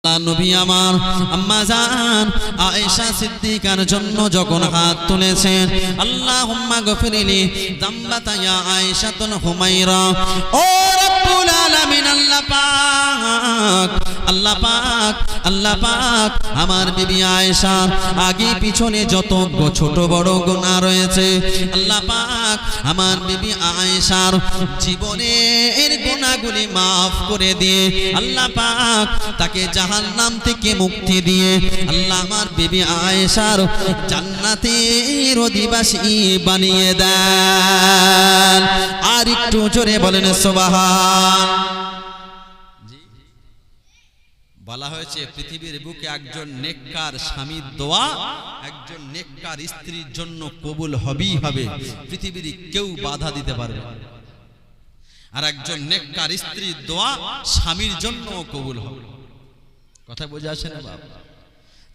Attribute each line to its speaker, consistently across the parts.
Speaker 1: নবী আমার আম্মা জান আয়েশা সিদ্দিকার জন্য যখন হাত তুলেছেন, আল্লাহুম্মা গফিরলি যামবাতা ইয়া আয়েশাতুল হুমাইরা, ও রব্বুল আলামিন, আল্লাহ পাক আল্লাহ পাক আল্লাহ পাক আমার বিবি আয়েশা আগে পিছনে যত ছোট বড় গুনাহ রয়েছে, আল্লাহ পাক আমার বিবি আয়েশার জীবনের গুনাহগুলি maaf করে দিয়ে আল্লাহ পাক তাকে জাহান্নাম থেকে মুক্তি দিয়ে আল্লাহ আমার বিবি আয়েশার জান্নাতের অধিবাসী বানিয়ে দেন। আর একটু জোরে বলেন সুবহান। বলা হয়েছে পৃথিবীর বুকে একজন নেককার স্বামীর দোয়া একজন নেককার স্ত্রীর জন্য কবুল হবেই হবে, পৃথিবীর কেউ বাধা দিতে পারবে। আর একজন নেককার স্ত্রীর দোয়া স্বামীর জন্য কবুল হবে। কথা বুঝে আসে না বাবা?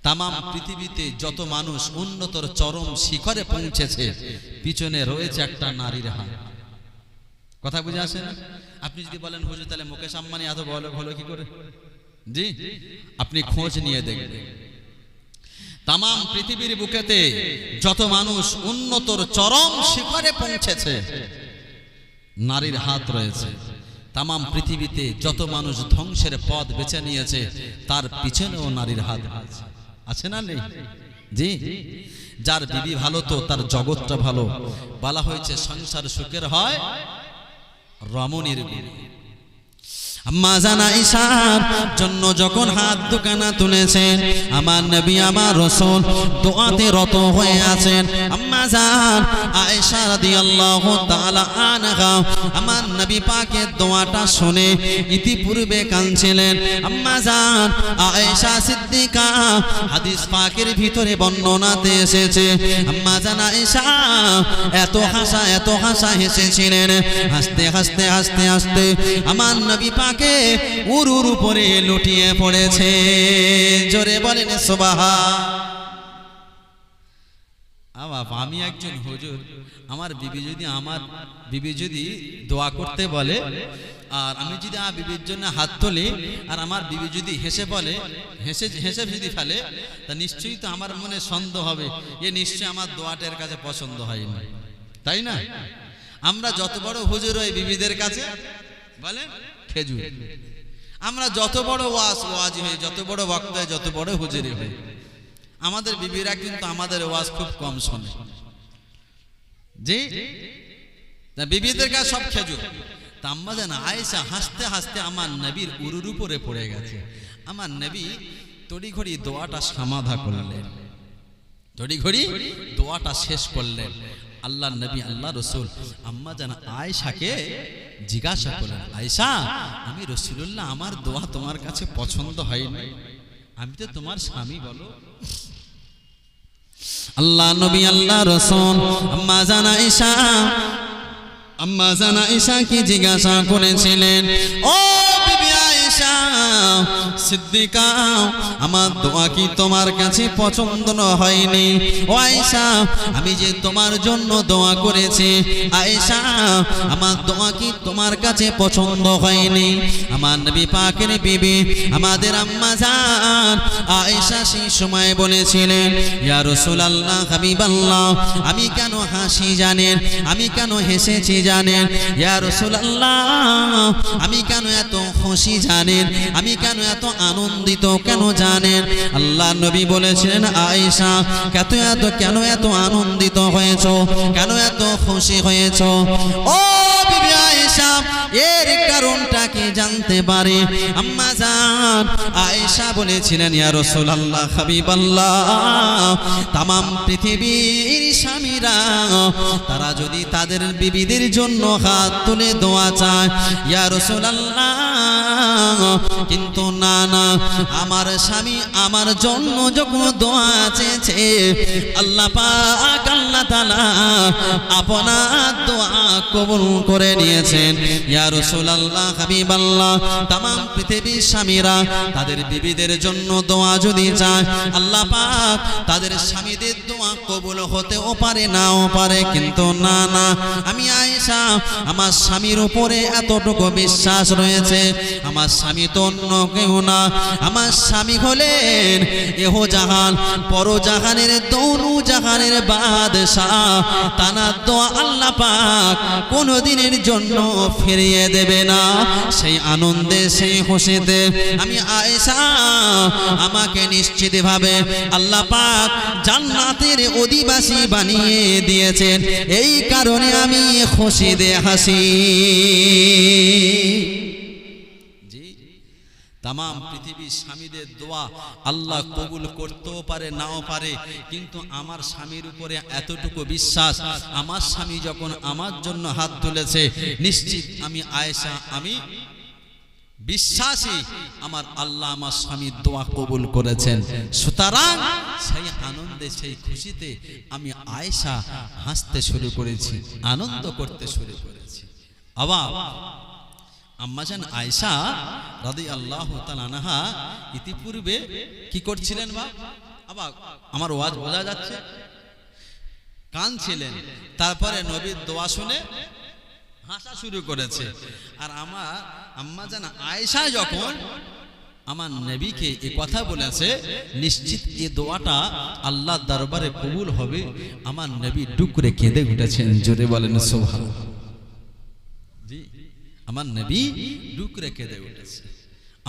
Speaker 1: তাম পৃথিবীতে যত মানুষ উন্নতর চরম শিখরে পৌঁছেছে, পিছনে রয়েছে একটা নারীর হাত। কথা বুঝে আসে না? আপনি যদি বলেন হুজুর তাহলে মুকেশ আম্বানি এত বড় হলো কি করে? জি, আপনি খোঁজ নিয়ে দেখবেন তাম পৃথিবীর বুকেতে যত মানুষ উন্নতর চরম শিখরে পৌঁছেছে, নারীর হাত রয়েছে। তাম পৃথিবীতে যত মানুষ ধ্বংসের পথ বেছে নিয়েছে, তার পিছনেও নারীর হাত আছে না নেই? জি, যার বিবি ভালো তো তার জগৎটা ভালো। বলা হয়েছে সংসার সুখের হয় রমণীর বিবি। আম্মা জান আয়েশার জন্য যখন হাত দুখানা তুলেছেন, আমার নবী আমার রাসূল দোয়াতে রত হয়ে আছেন। আম্মা জান আয়েশা রাদিয়াল্লাহু তাআলা আনহা আমার নবী পাকের দোয়াটা শুনে ইতিপূর্বে কাঁদছিলেন। আম্মা জান আয়েশা সিদ্দিকা, হাদিস পাকের ভিতরে বর্ণনাতে এসেছে আম্মা জান আয়েশা এত হাসা হেসেছিলেন, হাসতে হাসতে হাসতে হাসতে আমার নবী পাক উরুর উপরে লুটিয়ে পড়েছে। জোরে বলেন সুবহান। আমি একজন হুজুর, আমার বিবি যদি দোয়া করতে বলে আর আমি যদি আমার বিবির জন্য হাত তুলি আর আমার বিবি যদি হেসে বলে, হেসে যদি ফেলে, তা নিশ্চয়ই তো আমার মনে সন্দেহ হবে এ নিশ্চয়ই আমার দোয়াটার কাছে পছন্দ হয়নি, তাই না? আমরা যত বড় হুজুর ওই বিবিদের কাছে বলে খেজুর। আমরা যত বড় ওয়াজি হই, যত বড় বক্তা, যত বড় হুজুরি হই, আমাদের বিবিরা কিন্তু আমাদের ওয়াজ খুব কম শোনে। জি, বিবিদের কাছে সব খেজুর। তা আম্মা জান আয়েশা হাসতে হাসতে আমার নবীর উরুর উপরে পড়ে গেছে। আমার নবী তড়িঘড়ি দোয়াটা সমাধা করলেন, তড়িঘড়ি দোয়াটা শেষ করলেন। আল্লাহ নবী আল্লাহ রসুল আম্মা জান আয়েশাকে জিজ্ঞাসা করলেন, আয়েশা, আমি রাসূলুল্লাহ আমার দোয়া তোমার কাছে পছন্দ হয়নি? আমি তো তোমার স্বামী, বলো। আল্লাহ নবী আল্লাহ রসুল আম্মা জান আয়েশা কি জিজ্ঞাসা করেছিলেন, ও বিবি আয়েশা সিদ্দিকা, আমার দোয়া কি তোমার কাছে পছন্দ হয়নি? ও আয়েশা, আমি যে তোমার জন্য দোয়া করেছি, আয়েশা আমার দোয়া কি তোমার কাছে পছন্দ হয়নি? আমার নবী পাকের বিবি আমাদের আম্মা জান আয়েশা সেই সময় বলেছিলেন, ইয়া রাসূলুল্লাহ হাবিবাল্লাহ, আমি কেন হাসি জানেন, আমি কেন হেসেছি জানেন? ইয়া রাসূলুল্লাহ, আমি কেন এত খুশি জানেন, আমি কেন এত আনন্দিত কেন জানেন? আল্লাহ নবী বলেছিলেন, আয়েশা কেন এত আনন্দিত হয়েছো, কেন এত খুশি হয়েছো? ও বিবি আয়েশা, এর কারণটা কি জানতে পারি? আম্মা জান আয়েশা বলেছিলেন, ইয়া রাসূলুল্লাহ হাবিবাল্লাহ, तमाम পৃথিবীর স্বামীরা তারা যদি তাদের বিবিদের জন্য হাত তুলে দোয়া চায়, ইয়া রাসূলুল্লাহ, কিন্তু না না, আমার স্বামী আমার জন্য যখন দোয়া চেয়েছে, আল্লাহ পাক আল্লাহ তাআলা আপনার দোয়া কবুল করে নিয়েছেন। ইয়া রাসূলুল্লাহ হাবিবাল্লাহ, तमाम পৃথিবীর স্বামীরা তাদের বিবিদের জন্য দোয়া যদি চায়, আল্লাহ পাক তাদের স্বামীদের দোয়া কবুল হতেও পারে নাও পারে, কিন্তু না আমি আয়েশা আমার স্বামীর উপরে এতটুকু বিশ্বাস রয়েছে, আমার আমার স্বামী তো অন্য কেউ না, আমার স্বামী হলেন এহ জাহান পরজাহানের দৌনু জাহানের বাদশাহ। তানার দোয়া আল্লাহ পাক কোনদিনের জন্য ফিরিয়ে দেবে না। সেই আনন্দে সেই খুশিতে আমি আয়েশা আমাকে নিশ্চিতভাবে আল্লাহ পাক জান্নাতের অধিবাসী বানিয়ে দিয়েছেন। এই কারণে আমি খুশিতে হাসি। তাম পৃথিবীর স্বামীদের দোয়া আল্লাহ কবুল করতেও পারে নাও পারে, কিন্তু আমার স্বামীর উপরে এতটুকু বিশ্বাস, আমার স্বামী যখন আমার জন্য হাত তুলেছে নিশ্চিত আমি আয়েশা আমি বিশ্বাসী আমার আল্লাহ আমার স্বামীর দোয়া কবুল করেছেন। সুতরাং সেই আনন্দে সেই খুশিতে আমি আয়েশা হাসতে শুরু করেছি, আনন্দ করতে শুরু করেছি। আবার আম্মাজান আয়েশা রাদিয়াল্লাহু তাআলা আনহা ইতিপূর্বে কি করছিলেন? বা আবার আমার ওয়াজ বোঝা যাচ্ছে, কাঁদছিলেন। তারপরে নবীর দোয়া শুনে হাসা শুরু করেছে। আর আমার আম্মাজান আয়েশা যখন আমার নবীকে এই কথা বলেছে নিশ্চিত এই দোয়াটা আল্লাহর দরবারে কবুল হবে, আমার নবী ডুকরে কেঁদে উঠেছেন। জোরে বলেন সুবহানাল্লাহ। জি, আমার নবী ডুকরে কেঁদে উঠেছে।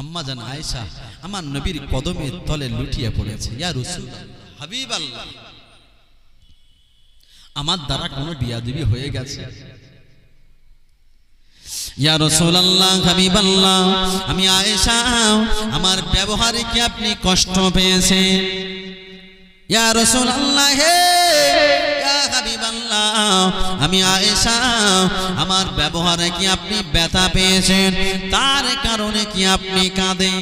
Speaker 1: আম্মাজান আয়েশা আমার নবীর কদমের তলে লুটিয়ে পড়েছে। ইয়া রাসূলুল্লাহ, হাবিবাল্লাহ, আমার দ্বারা কোনো বিয়াদবি হয়ে গেছে? ইয়া রাসূলুল্লাহ, হাবিবাল্লাহ, আমি আয়েশা আমার ব্যবহারে কি আপনি কষ্ট পেয়েছেন? ইয়া রাসূলুল্লাহ, হে ইয়া হাবিবাল্লাহ, আমি আয়েশা আমার ব্যবহারে কি আপনি ব্যথা পেয়েছেন? তার কারণে কি আপনি কাঁদেন?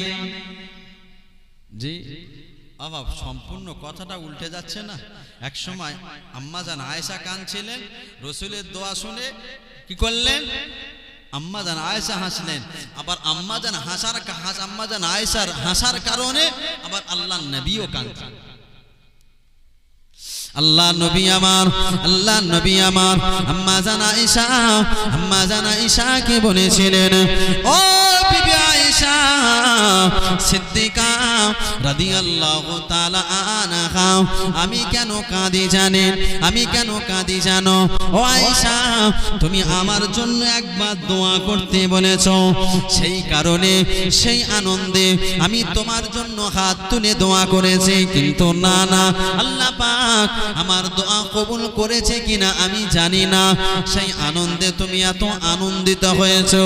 Speaker 1: জি, বাবা সম্পূর্ণ কথাটা উল্টে যাচ্ছে না? এক সময় আম্মাজান আয়েশা কাঁদছিলেন, রাসূলের দোয়া শুনে কি করলেন? আম্মাজান আয়েশা হাসলেন। আবার আম্মাজান আয়েশার হাসার কারণে আবার আল্লাহ নবীও কাঁদছেন। আল্লাহ নবী আমার আম্মাজান আয়েশাকে বলেছিলেন, ও বিবি আয়েশা সিদ্দিকা রাদিয়াল্লাহু তাআলা আনহা, আমি কেন কাঁদি জানেন? আমি কেন কাঁদি জানো? ও আয়েশা, তুমি আমার জন্য একবার দোয়া করতে বলেছো, সেই কারণে সেই আনন্দে আমি তোমার জন্য হাত তুলে দোয়া করেছি। কিন্তু না আল্লাহ পাক আমার দোয়া কবুল করেছে কিনা আমি জানি না। সেই আনন্দে তুমি এত আনন্দিত হয়েছো।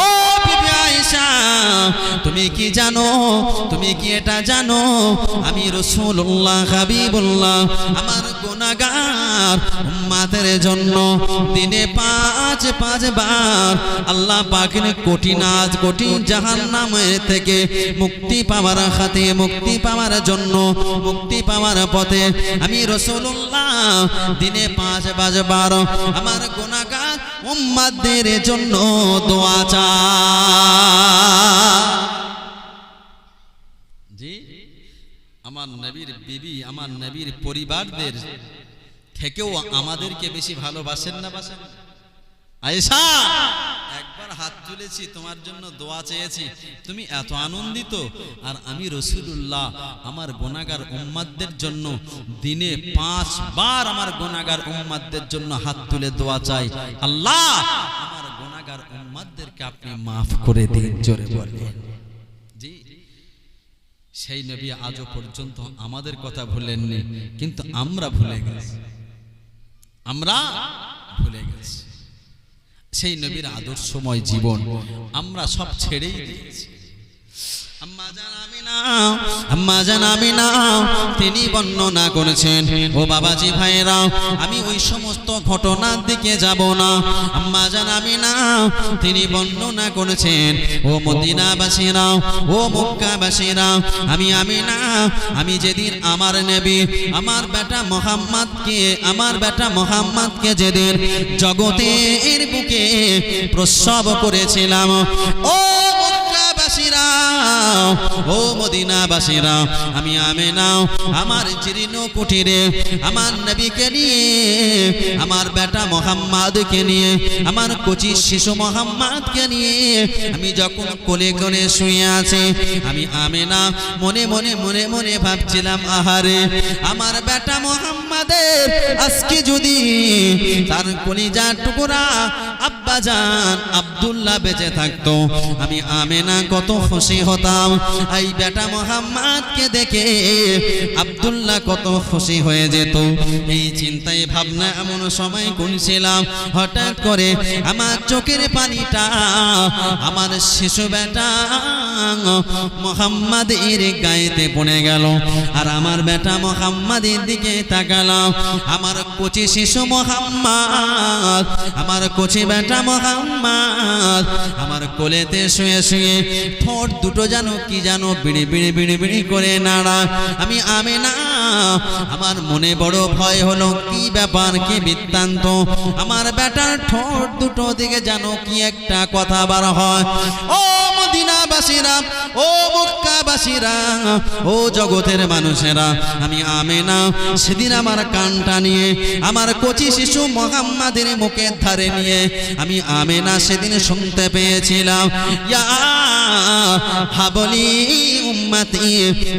Speaker 1: ও বিবি আয়েশা, তুমি কি জানো? তুমি কি এটা জানো? আমি রাসূলুল্লাহ হাবিবুল্লাহ আমার গুনাহগার উম্মতের জন্য দিনে 5 বার আল্লাহ পাকের কঠিন জাহান্নামের থেকে মুক্তি পাওয়ার খাতে, মুক্তি পাওয়ার জন্য, মুক্তি পাওয়ার পথে আমি রাসূলুল্লাহ দিনে 5 বার আমার গুনাহগার উম্মতদের জন্য দোয়া চাই। জি, আমার নবীর বিবি, আমার নবীর পরিবারদের থেকেও আমাদেরকে বেশি ভালোবাসেন না বাসেন? আয়েশা, একবার হাত তুলেছি তোমার জন্য দোয়া চেয়েছি, তুমি এত আনন্দিত। আর আমি রাসূলুল্লাহ আমার গুনাহগার উম্মতদের জন্য দিনে 5 বার আমার গুনাহগার উম্মতদের জন্য হাত তুলে দোয়া চাই, আল্লাহ আমার গুনাহগার উম্মতদেরকে আপনি মাফ করে দিন। জোরে বলেন। জি, সেই নবী আজও পর্যন্ত আমাদের কথা ভুলেননি, কিন্তু আমরা ভুলে গেছি, আমরা ভুলে গেছি। সেই নবীর আদর্শময় জীবন আমরা সব ছেড়েই দিয়েছি। আম্মাজান আমিনা তিনি বর্ণনা করেছেন, ও বাবাজি ভাইরা, আমি ওই সমস্ত ঘটনার দিকে যাব না। আম্মাজান আমিনা তিনি বর্ণনা করেছেন, ও মদিনাবাসীরা, ও মক্কাবাসীরা, আমি আমিনা, আমি যেদিন আমার নবী আমার বেটা মুহাম্মদকে যেদিন জগতের বুকে প্রসব করেছিলাম, ও মক্কাবাসীরা ও মদিনাবাসীরা, আমি আমেনা আমার জীর্ণ কুটিরে আমার নবীকে নিয়ে, আমার বেটা মুহাম্মদকে নিয়ে, আমার কচি শিশু মুহাম্মদকে নিয়ে আমি যখন কোলে কোলে শুয়ে আছি, আমি আমেনা মনে মনে মনে মনে ভাবছিলাম, আহারে আমার বেটা মুহাম্মদের আজকে যদি তার কলিজার টুকরা আব্বাজান আব্দুল্লাহ বেঁচে থাকতো, আমি আমেনা কত খুশি হতাম। এই বেটা মুহাম্মদকে দেখে আব্দুল্লাহ কত খুশি হয়ে যেত। এই চিন্তায় ভাবনা এমন সময় করছিলাম, হঠাৎ করে আমার চোখের পানিটা আমার শিশু বেটা মুহাম্মাদের গায়েতে পড়ে গেল। আর আমার বেটা মুহাম্মাদের দিকে তাকালাম, আমার কচি শিশু মুহাম্মদ, আমার কচি বেটা মুহাম্মদ আমার কোলেতে শুয়ে শুয়ে ঠোঁট দুটো যেন কি যেন বিড়ি বিড়ি বিড়ি বিড়ি করে নাড়া। আমি আমেনা আমার মনে বড় ভয় হলো, কি ব্যাপার, কি বৃত্তান্ত। আমার বেটার ঠোঁট দুটো দিকে যেন কি একটা কথা বার হয়। ও মদিনাবাসীরা, ও মক্কাবাসীরা, ও জগতের মানুষেরা, আমি আমেনা সেদিন আমার কানটা নিয়ে আমার কচি শিশু মুহাম্মাদের মুখের ধারে নিয়ে আমি আমেনা সেদিন শুনতে পেয়েছিলাম, ইয়া হাবলি উম্মতি,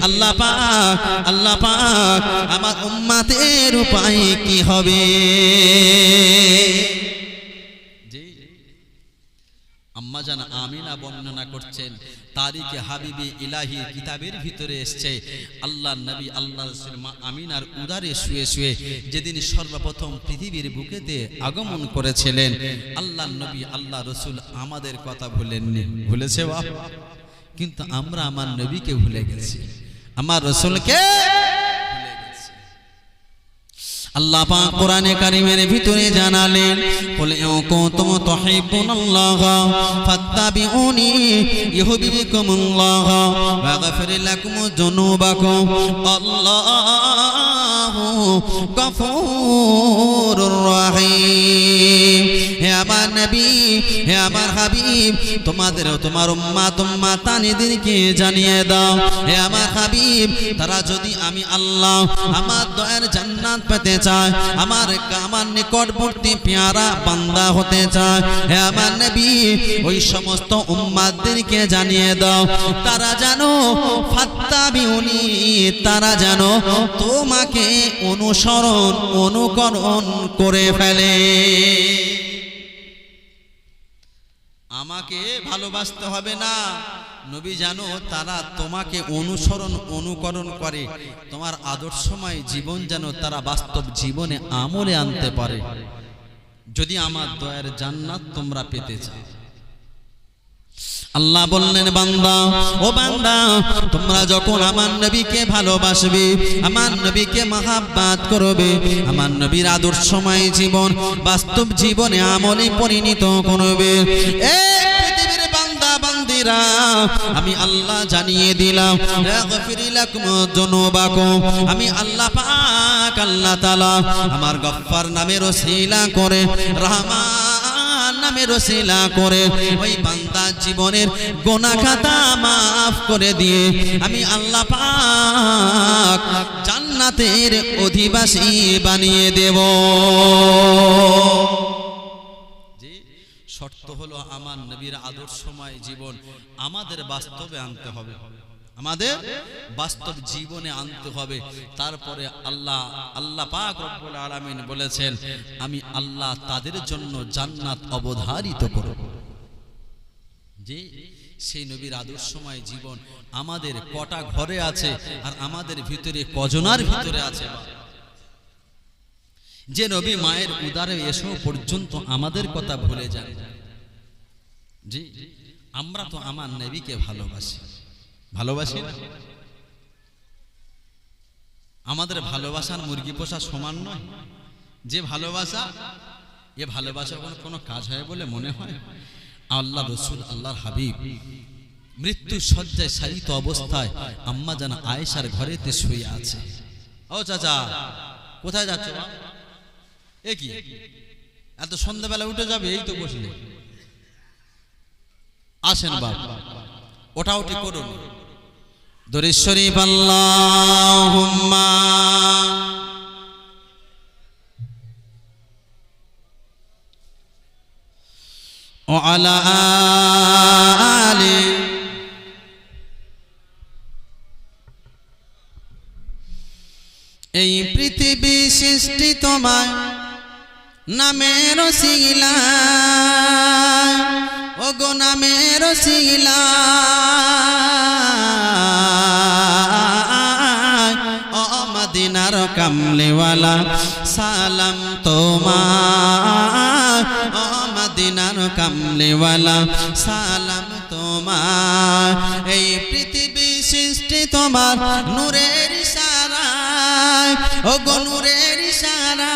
Speaker 1: আল্লাহ পাক, আল্লাহ পাক আমার উম্মতের উপায় কি হবে। আম্মা জান আমিনা বর্ণনা করছেন, তারিখে হাবিবি ইলাহি কিতাবের ভিতরে এসছে, আল্লাহ নবী আল্লাহ রাসূল মা আমিনার উদারে শুয়ে শুয়ে যেদিন সর্বপ্রথম পৃথিবীর বুকেতে আগমন করেছিলেন, আল্লাহ নবী আল্লাহ রাসূল আমাদের কথা ভুলেননি। ভুলেছে বাপ? কিন্তু আমরা আমার নবীকে ভুলে গেছি, আমার রাসূলকে ভুলে গেছি। আল্লাহ পাক কোরআনে কারীমের ভিতরে জানালেন, কুল ইন কুনতুম তুহিব্বুনাল্লাহ ফাত্তাবিউনি ইউহিব্বুকুমুল্লাহ ওয়া ইয়াগফির লাকুম যুনুবাকুম আল্লাহু গফুরুর রহিম। হে আমার নবী, হে আমার হাবিব, তোমাদের তোমার উম্মাতানিদেরকে জানিয়ে দাও, হে আমার হাবিব, তারা যদি আমি আল্লাহ আমার দয়ার জান্নাত পেতে চায়, আমার নিকটবর্তী পেয়ারা বান্দা হতে চায়, হে আমার নবী ওই সমস্ত উম্মাতদেরকে জানিয়ে দাও, তারা জানো ফাত্তাবিউনি, তারা জানো তোমাকে অনুসরণ অনুকরণ করে ফেলে। আমাকে ভালোবাসতে হবে না, নবী জানো তারা তোমাকে অনুসরণ অনুকরণ করে, তোমার আদর্শময় জীবন যেন তারা বাস্তব জীবনে আমলে আনতে পারে, যদি আমার দয়ার জান্নাত তোমরা পেতে চাও। আল্লাহ বললেন, বান্দা, ও বান্দা, তোমরা যখন আমার নবীকে ভালোবাসবে, আমার নবীকে মহাব্বত করবে, আমার নবীর আদর্শময় জীবন বাস্তব জীবনে আমলে পরিণত করবে, পৃথিবীর বান্দা বান্দিরা আমি আল্লাহ জানিয়ে দিলাম, ইয়াগফির লাকুম যুনুবাকুম, আমি আল্লাহ পাক আল্লাহ তাআলা আমার গফফার নামের ওসিলা করে, রহমান নামের ওসিলা করে ওই বান্দার জীবনের গুনাহ খাতা maaf করে দিয়ে আমি আল্লাহ পাক জান্নাতের অধিবাসী বানিয়ে দেব। শর্ত হলো আমার নবীর আদর্শময় জীবন আমাদের বাস্তবে আনতে হবে, আমাদের বাস্তব জীবনে আনতে হবে। তারপরে আল্লাহ পাক রব্বুল আলামিন বলেছেন, আমি আল্লাহ তাদের জন্য জান্নাত অবধারিত করব। যে সেই নবীর আদর্শময় জীবন আমাদের কটা ঘরে আছে আর আমাদের ভিতরে কজনার ভিতরে আছে? যে নবী মায়ের উদারে এসো পর্যন্ত আমাদের কথা ভুলে যান। জি, আমরা তো আমার নবীকে ভালোবাসি, ভালোবাসি না? আমাদের ভালোবাসার মুরগি পোষা সমান নয়। যে ভালোবাসা, এ ভালোবাসা কোনো কাজ হয় বলে মনে হয়? আল্লাহ রসুল আল্লাহর হাবিব মৃত্যু শয্যায় শায়িত অবস্থায় আম্মা জান আয়েশার ঘরেতে শুয়ে আছে। ও চাচা, কোথায় যাচ্ছ? এ কি এত সন্ধ্যাবেলা উঠে যাবে? এই তো বসলে, আসেন বাবা। ওঠাউঠি করুন। দরুদ শরীফ আল্লাহুম্মা ওয়া আলা আলি এই পৃথিবী সৃষ্টি তোমার নামের ওসিলায়, ওগো নামের ওসিলায়, ও মদিনার কামলিওয়ালা সালাম তোমার, ও মদিনার কামলিওয়ালা সালাম তোমার। এই পৃথিবী সৃষ্টি তোমার নূরের ইশারায়, ওগো নূরের ইশারায়,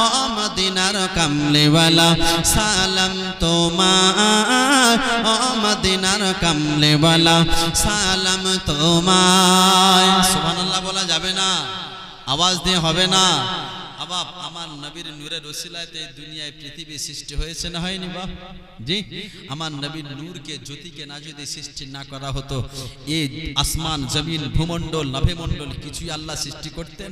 Speaker 1: ও মদিনার কামলিওয়ালা সালাম তোমার, ও মদিনার কামলিওয়ালা সালাম তোমার। সুবহানাল্লাহ বলা যাবে না, আওয়াজ দিয়ে হবে না। আবাব আমার নবীর নূরের ওসিলাতে দুনিয়ায় পৃথিবী সৃষ্টি হয়েছে না হয়নি বাপ? জি, আমার নবীর নূরকে জ্যোতিকে না যদি সৃষ্টি না করা হতো, এই আসমান জমিন ভূমণ্ডল নভেমণ্ডল কিছুই আল্লাহ সৃষ্টি করতেন?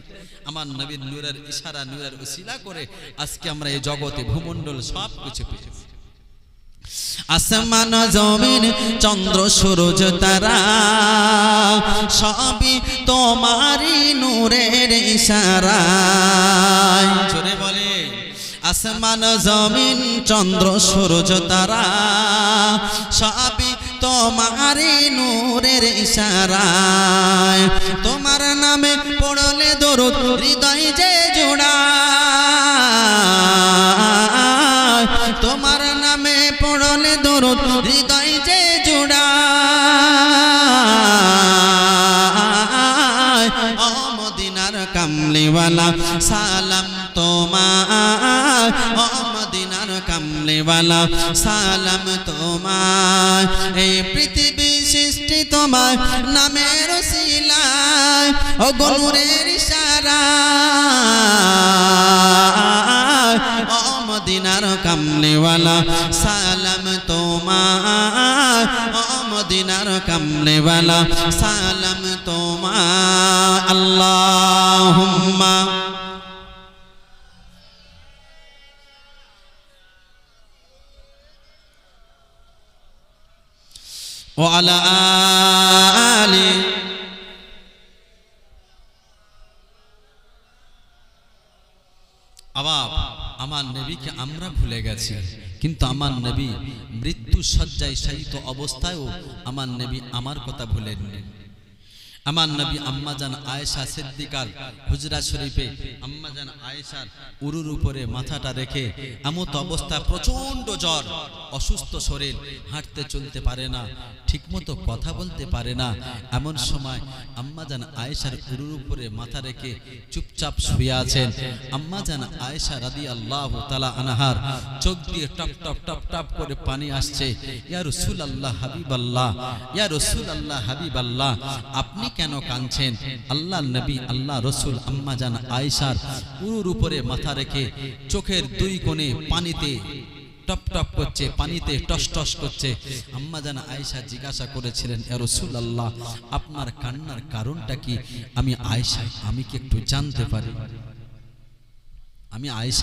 Speaker 1: আমার নবীর নূরের ইশারা নূরের ওসিলা করে আজকে আমরা এই জগতে ভূমণ্ডল সব কিছু পেয়েছি। আসমান জমিন চন্দ্র সূরজ তারা সবই তোমারই নূরের ইশারায়। জোরে বলে আসমান জমিন চন্দ্র সূরজ তারা সবই তোমারই নূরের ইশারায়। তোমার নামে পড়লে দরুদ হৃদয় যে জোড়ায়, তোমার নামে পড়লে দরুদ হৃদয় যে জোড়ায়, ও মদিনার কামলিওয়ালা সালাম তোমার, ও মদিনার কামলিওয়ালা সালাম তোমার। এই পৃথিবী সৃষ্টি তোমার নামের ওসিলায়, ওগো নূরের ইশারায়, ও মদিনার কামলিওয়ালা সালাম তোমার, ও মদিনার কামলিওয়ালা সালাম তোমার। আল্লাহুম্মা ওয়া আলা আলি আবাব আমার নবীকে আমরা ভুলে গেছি, কিন্তু আমার নবী মৃত্যু শয্যায় শায়িত অবস্থায়ও আমার নবী আমার কথা ভুলেননি। আমার নবী আম্মাজান আয়েশা সিদ্দিকার হুজরা শরীফে আম্মাজান আয়েশার উরুর উপরে মাথাটা রেখে এমত অবস্থা, প্রচন্ড জ্বর, অসুস্থ শরীর, হাঁটতে চলতে পারে না, ঠিকমতো কথা বলতে পারে না। এমন সময় আম্মাজান আয়েশার উরুর উপরে মাথা রেখে চুপচাপ শুয়ে আছেন। আম্মাজান আয়েশা রাদিয়াল্লাহু তাআলা আনহার চোখ দিয়ে টপ টপ টপ টপ করে পানি আসছে। ইয়া রাসূলুল্লাহ হাবিবাল্লাহ, ইয়া রাসূলুল্লাহ হাবিবাল্লাহ, আপনি কেন কাঁদছেন? আল্লাহ নবী আল্লাহ রসুল আম্মাজান আয়েশার উরুর উপরে মাথা রেখে চোখের দুই কোণে পানিতে টপ টপ করছে, পানিতে টস টস করছে। আম্মাজান আয়েশা জিজ্ঞাসা করেছিলেন, ইয়া রাসূলুল্লাহ আপনার কান্নার কারণটা কি? আমি আয়েশা, আমি কি একটু জানতে পারি? আমি আয়েশা,